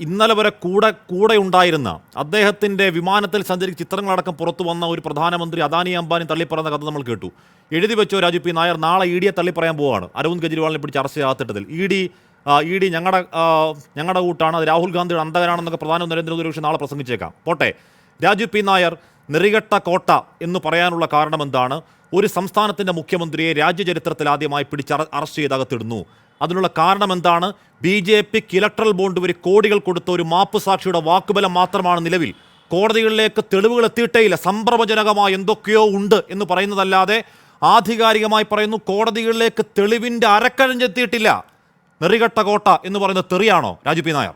ഇന്നലെ വരെ കൂടെ ഉണ്ടായിരുന്ന അദ്ദേഹത്തിന്റെ വിമാനത്തിൽ സഞ്ചരിച്ച ചിത്രങ്ങളടക്കം പുറത്തു വന്ന ഒരു പ്രധാനമന്ത്രി അദാനി അംബാനി തള്ളിപ്പറയുന്ന കഥ നമ്മൾ കേട്ടു. എഴുതി വെച്ചോ രാജു പി നായർ, നാളെ ഇ ഡിയെ തള്ളിപ്പറയാൻ പോവുകയാണ്. അരവിന്ദ് കെജ്രിവാളിനെ പിടിച്ച് അറസ്റ്റ് ചെയ്യാത്തിട്ടതിൽ ഇ ഡി ഞങ്ങളുടെ കൂട്ടാണ്, അത് രാഹുൽ ഗാന്ധിയുടെ അന്തകനാണെന്നൊക്കെ പ്രധാനമന്ത്രി നരേന്ദ്രമോദി പക്ഷേ നാളെ പ്രസംഗിച്ചേക്കാം. പോട്ടെ, രാജു പി നായർ നെറികെട്ട കോട്ട എന്ന് പറയാനുള്ള കാരണം എന്താണ്? ഒരു സംസ്ഥാനത്തിന്റെ മുഖ്യമന്ത്രിയെ രാജ്യചരിത്രത്തിൽ ആദ്യമായി പിടിച്ച് അറസ്റ്റ് ചെയ്ത് അകത്തിടുന്നു. അതിനുള്ള കാരണം എന്താണ്? BJPക്ക് ഇലക്ട്രൽ ബോണ്ട് വഴി കോടികൾ കൊടുത്ത ഒരു മാപ്പ് സാക്ഷിയുടെ വാക്കുബലം മാത്രമാണ് നിലവിൽ. കോടതികളിലേക്ക് തെളിവുകൾ എത്തിയിട്ടേയില്ല. സംഭ്രമജനകമായി എന്തൊക്കെയോ ഉണ്ട് എന്ന് പറയുന്നതല്ലാതെ ആധികാരികമായി പറയുന്നു കോടതികളിലേക്ക് തെളിവിന്റെ അരക്കഴഞ്ചെത്തിയിട്ടില്ല. നെറികെട്ട കോട്ട എന്ന് പറയുന്നത് തെറിയാണോ രാജു പി നായർ?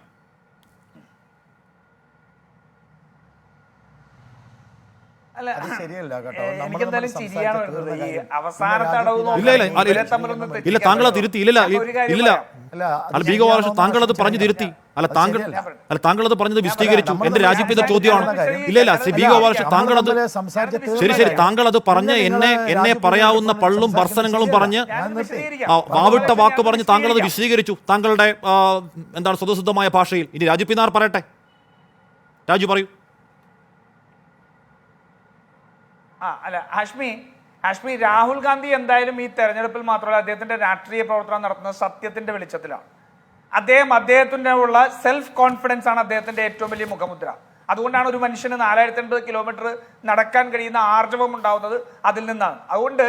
ഇല്ല, താങ്കൾ അത് തിരുത്തി. ഇല്ല അല്ല, ബി ഗോപാലകൃഷ്ണൻ താങ്കൾ അത് പറഞ്ഞു തിരുത്തി. താങ്കൾ അത് പറഞ്ഞത് വിശദീകരിച്ചു. എന്റെ രാജ്യത്തിന്റെ ചോദ്യമാണ്. ഇല്ല ബി ഗോപാലകൃഷ്ണൻ താങ്കൾ അത് ശരി താങ്കൾ അത് പറഞ്ഞ് എന്നെ പറയാവുന്ന പള്ളും ഭർസനങ്ങളും പറഞ്ഞ് വാവിട്ട വാക്ക് പറഞ്ഞ് താങ്കൾ അത് വിശദീകരിച്ചു താങ്കളുടെ എന്താണ് സ്വതസിദ്ധമായ ഭാഷയിൽ. ഇനി രാജു പി നായർ പറയട്ടെ. രാജു പറയൂ. അല്ല ഹാഷ്മി, രാഹുൽ ഗാന്ധി എന്തായാലും ഈ തെരഞ്ഞെടുപ്പിൽ മാത്രമല്ല അദ്ദേഹത്തിന്റെ രാഷ്ട്രീയ പ്രവർത്തനം നടത്തുന്നത് സത്യത്തിന്റെ വെളിച്ചത്തിലാണ്. അദ്ദേഹത്തിന്റെ ഉള്ള സെൽഫ് കോൺഫിഡൻസ് ആണ് അദ്ദേഹത്തിന്റെ ഏറ്റവും വലിയ മുഖമുദ്ര. അതുകൊണ്ടാണ് ഒരു മനുഷ്യന് 4080 കിലോമീറ്റർ നടക്കാൻ കഴിയുന്ന ആർജവം ഉണ്ടാവുന്നത് അതിൽ നിന്നാണ്. അതുകൊണ്ട്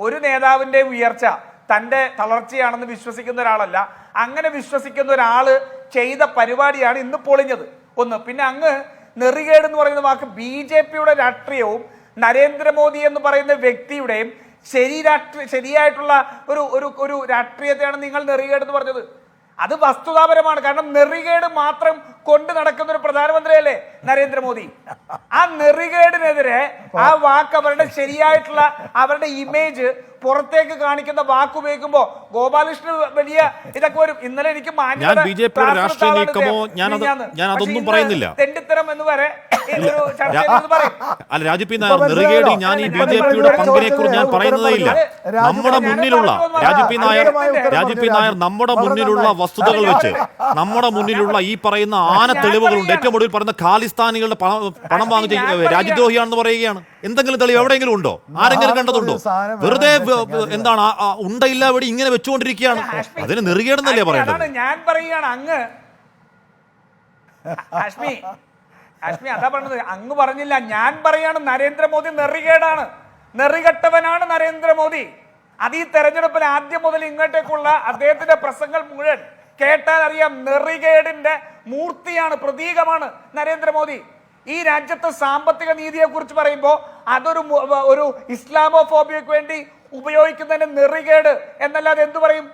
ഒരു നേതാവിന്റെ ഉയർച്ച തന്റെ തളർച്ചയാണെന്ന് വിശ്വസിക്കുന്ന ഒരാളല്ല. അങ്ങനെ വിശ്വസിക്കുന്ന ഒരാള് ചെയ്ത പരിപാടിയാണ് ഇന്ന് പൊളിഞ്ഞത്. ഒന്ന്, പിന്നെ അങ്ങ് നെറികേട് എന്ന് പറയുന്ന വാക്ക് BJPയുടെ രാഷ്ട്രീയവും നരേന്ദ്രമോദി എന്ന് പറയുന്ന വ്യക്തിയുടെയും ശരിയായിട്ടുള്ള ഒരു രാഷ്ട്രീയത്തെയാണ് നിങ്ങൾ നെറികേട് എന്ന് പറഞ്ഞത്. അത് വസ്തുതാപരമാണ്. കാരണം നെറികേട് മാത്രം കൊണ്ട് നടക്കുന്ന ഒരു പ്രധാനമന്ത്രിയല്ലേ നരേന്ദ്രമോദി. ആ നെറികേടിനെതിരെ ആ വാക്ക് അവരുടെ ശരിയായിട്ടുള്ള അവരുടെ ഇമേജ് പുറത്തേക്ക് കാണിക്കുന്ന വാക്ക് ഉപയോഗിക്കുമ്പോ ഗോപാലകൃഷ്ണൻ വലിയ ഇതൊക്കെ വരും. ഇന്നലെ എനിക്ക് തെണ്ടിത്തരം എന്ന് വരെ അല്ല രാജു പി നായർ, നെറികേടിൽ ഞാൻ ഈ BJPയുടെ പങ്കിനെ കുറിച്ച് ഞാൻ പറയുന്നതേ ഇല്ല. നമ്മുടെ മുന്നിലുള്ള രാജു പി നായർ നമ്മുടെ മുന്നിലുള്ള വസ്തുതകൾ വെച്ച് നമ്മുടെ മുന്നിലുള്ള ഈ പറയുന്ന ആന തെളിവുകളുണ്ട്. ഏറ്റവും ഒടുവിൽ പറയുന്ന ഖാലിസ്ഥാനികളുടെ പണം വാങ്ങിച്ച രാജ്യദ്രോഹിയാണെന്ന് പറയുകയാണ്. എന്തെങ്കിലും തെളിവ് എവിടെയെങ്കിലും ഉണ്ടോ? ആരെങ്കിലും കണ്ടതുണ്ടോ? വെറുതെ എന്താണ് ഉണ്ടയില്ല ഇവിടെ ഇങ്ങനെ വെച്ചുകൊണ്ടിരിക്കുകയാണ്. അതിന് നെറികേടെന്നല്ലേ പറയേണ്ടത്? ഞാൻ പറയുകയാണ് അങ്ങ് ഹാഷ്മി അതാ പറഞ്ഞത്. അങ്ങ് പറഞ്ഞില്ല, ഞാൻ പറയാണ് നരേന്ദ്രമോദി നെറികേടാണ്, നെറികെട്ടവനാണ് നരേന്ദ്രമോദി. അത് ഈ തെരഞ്ഞെടുപ്പിൽ ആദ്യം മുതൽ ഇങ്ങോട്ടേക്കുള്ള അദ്ദേഹത്തിന്റെ പ്രസംഗങ്ങൾ മുഴുവൻ കേട്ടാൽ അറിയാം. നെറികേടിന്റെ മൂർത്തിയാണ്, പ്രതീകമാണ് നരേന്ദ്രമോദി. ഈ രാജ്യത്ത് സാമ്പത്തിക നീതിയെ കുറിച്ച് പറയുമ്പോൾ ഒരു ഇസ്ലാമോഫോബിയക്ക് വേണ്ടി ഉപയോഗിക്കുന്നതിന് നെറികേട് എന്നല്ലാതെ എന്തു പറയും?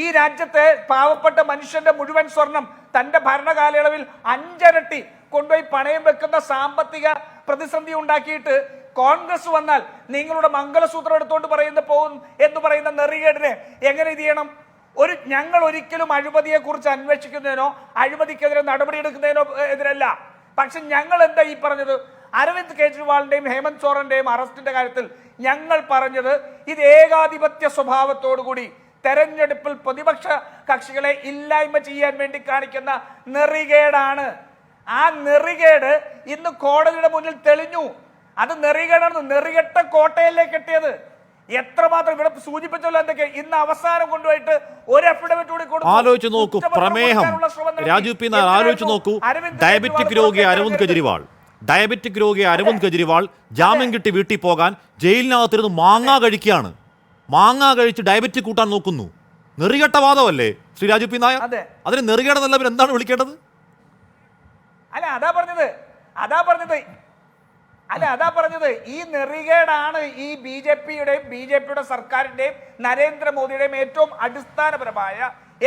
ഈ രാജ്യത്തെ പാവപ്പെട്ട മനുഷ്യന്റെ മുഴുവൻ സ്വർണം തന്റെ ഭരണകാലയളവിൽ 5 ഇരട്ടി കൊണ്ടുപോയി പണയം വെക്കുന്ന സാമ്പത്തിക പ്രതിസന്ധി ഉണ്ടാക്കിയിട്ട് കോൺഗ്രസ് വന്നാൽ നിങ്ങളുടെ മംഗലസൂത്രം എടുത്തുകൊണ്ട് പോകും എന്ന് പറയുന്ന നെറികേടിനെ എങ്ങനെ ഇത് ചെയ്യണം? ഞങ്ങൾ ഒരിക്കലും അഴിമതിയെ കുറിച്ച് അന്വേഷിക്കുന്നതിനോ അഴിമതിക്കെതിരെ നടപടിയെടുക്കുന്നതിനോ എതിരല്ല. പക്ഷെ ഞങ്ങൾ എന്താ ഈ പറഞ്ഞത്? അരവിന്ദ് കെജ്രിവാളിന്റെയും ഹേമന്ത് സോറന്റെയും അറസ്റ്റിന്റെ കാര്യത്തിൽ ഞങ്ങൾ പറഞ്ഞത് ഇത് ഏകാധിപത്യ സ്വഭാവത്തോടുകൂടി തെരഞ്ഞെടുപ്പിൽ പ്രതിപക്ഷ കക്ഷികളെ ഇല്ലായ്മ ചെയ്യാൻ വേണ്ടി കാണിക്കുന്ന നെറികേടാണ്. ആ നെറികേട് ഇന്ന് കോടതിയുടെ മുന്നിൽ തെളിഞ്ഞു. അത് നെറികേടാണ്. നെറികെട്ട കോട്ടയിലേക്ക് എത്തിയത് എത്രമാത്രം ഇവിടെ സൂചിപ്പിച്ചല്ലോ. എന്തൊക്കെ ഇന്ന് അവസാനം കൊണ്ടുപോയിട്ട് ഒരു അഫിഡവിറ്റ് കൂടി കൊടുത്തു. ആലോചിച്ച് നോക്കൂ, പ്രമേഹം രാജു പി നായർ ആലോചിച്ച് നോക്കൂ. ഡയബറ്റിക് രോഗി അരവിന്ദ് കെജ്രിവാൾ ജാമ്യം കിട്ടി വീട്ടിൽ പോകാൻ ജയിലിനകത്തിരുന്ന് മാങ്ങ കഴിക്കുകയാണ്. മാങ്ങ കഴിച്ച് ഡയബറ്റിക് കൂട്ടാൻ നോക്കുന്നു. നെറികെട്ട വാദമല്ലേ ശ്രീ രാജു പി നായർ? അതിന് നെറികേടെന്നല്ല പിന്നെ എന്താണ് വിളിക്കേണ്ടത്? അതാ പറഞ്ഞത് ഈ നെറികേടാണ് ഈ BJPയുടെ സർക്കാരിന്റെയും നരേന്ദ്രമോദിയുടെയും ഏറ്റവും അടിസ്ഥാനപരമായ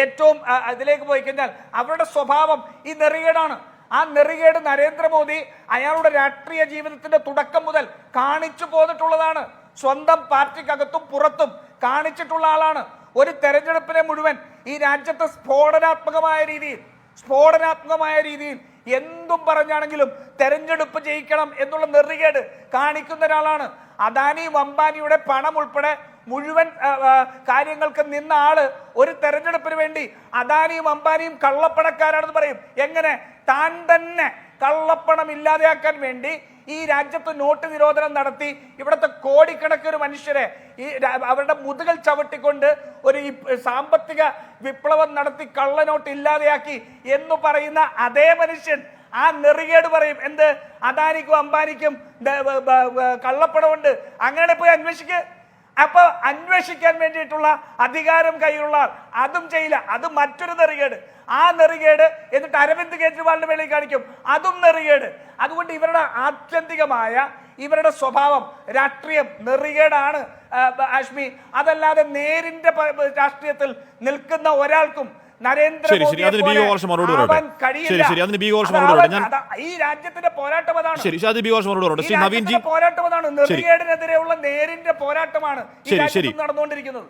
ഏറ്റവും ഇതിലേക്ക് പോയി കഴിഞ്ഞാൽ അവരുടെ സ്വഭാവം ഈ നെറികേടാണ്. ആ നെറികേട് നരേന്ദ്രമോദി അയാളുടെ രാഷ്ട്രീയ ജീവിതത്തിന്റെ തുടക്കം മുതൽ കാണിച്ചു പോന്നിട്ടുള്ളതാണ്. സ്വന്തം പാർട്ടിക്കകത്തും പുറത്തും കാണിച്ചിട്ടുള്ള ആളാണ്. ഒരു തെരഞ്ഞെടുപ്പിനെ മുഴുവൻ ഈ രാജ്യത്തെ സ്ഫോടനാത്മകമായ രീതിയിൽ എന്തും പറഞ്ഞാണെങ്കിലും തെരഞ്ഞെടുപ്പ് ജയിക്കണം എന്നുള്ള നെറികേട് കാണിക്കുന്ന ഒരാളാണ്. അദാനി അംബാനിയുടെ പണം ഉൾപ്പെടെ മുഴുവൻ കാര്യങ്ങൾക്ക് നിന്ന ആള് ഒരു തെരഞ്ഞെടുപ്പിന് വേണ്ടി അദാനിയും അംബാനിയും കള്ളപ്പണക്കാരാണെന്ന് പറയും. എങ്ങനെ? താൻ തന്നെ കള്ളപ്പണം ഇല്ലാതെയാക്കാൻ വേണ്ടി ഈ രാജ്യത്ത് നോട്ട് നിരോധനം നടത്തി ഇവിടുത്തെ കോടിക്കണക്കിന് മനുഷ്യരെ അവരുടെ മുതുകൽ ചവിട്ടിക്കൊണ്ട് ഒരു സാമ്പത്തിക വിപ്ലവം നടത്തി കള്ളനോട്ട് ഇല്ലാതെയാക്കി എന്ന് പറയുന്ന അതേ മനുഷ്യൻ ആ നെറികേട് പറയും. എന്ത്? അദാനിക്കും അംബാനിക്കും കള്ളപ്പണമുണ്ട്, അങ്ങനെ പോയി അന്വേഷിക്കുക. അപ്പൊ അന്വേഷിക്കാൻ വേണ്ടിയിട്ടുള്ള അധികാരം കയ്യിലുള്ള ആൾ അതും ചെയ്യില്ല. അത് മറ്റൊരു നെറികേട്. ആ നെറികേട് എന്നിട്ട് അരവിന്ദ് കെജ്രിവാളിന്റെ വേളയിൽ കാണിക്കും, അതും നെറികേട്. അതുകൊണ്ട് ഇവരുടെ ആത്യന്തികമായ ഇവരുടെ സ്വഭാവം രാഷ്ട്രീയം നെറികേടാണ് ആഷ്മി. അതല്ലാതെ നേരിന്റെ രാഷ്ട്രീയത്തിൽ നിൽക്കുന്ന ഒരാൾക്കും നരേന്ദ്രമോദിയെ ആവാൻ കഴിയില്ല. ഈ രാജ്യത്തിന്റെ പോരാട്ടം അതാണ്. പോരാട്ടം അതാണ്. നെറികേടിനെതിരെയുള്ള നേരിന്റെ പോരാട്ടമാണ് ഈ രാജ്യത്ത് നടന്നുകൊണ്ടിരിക്കുന്നത്.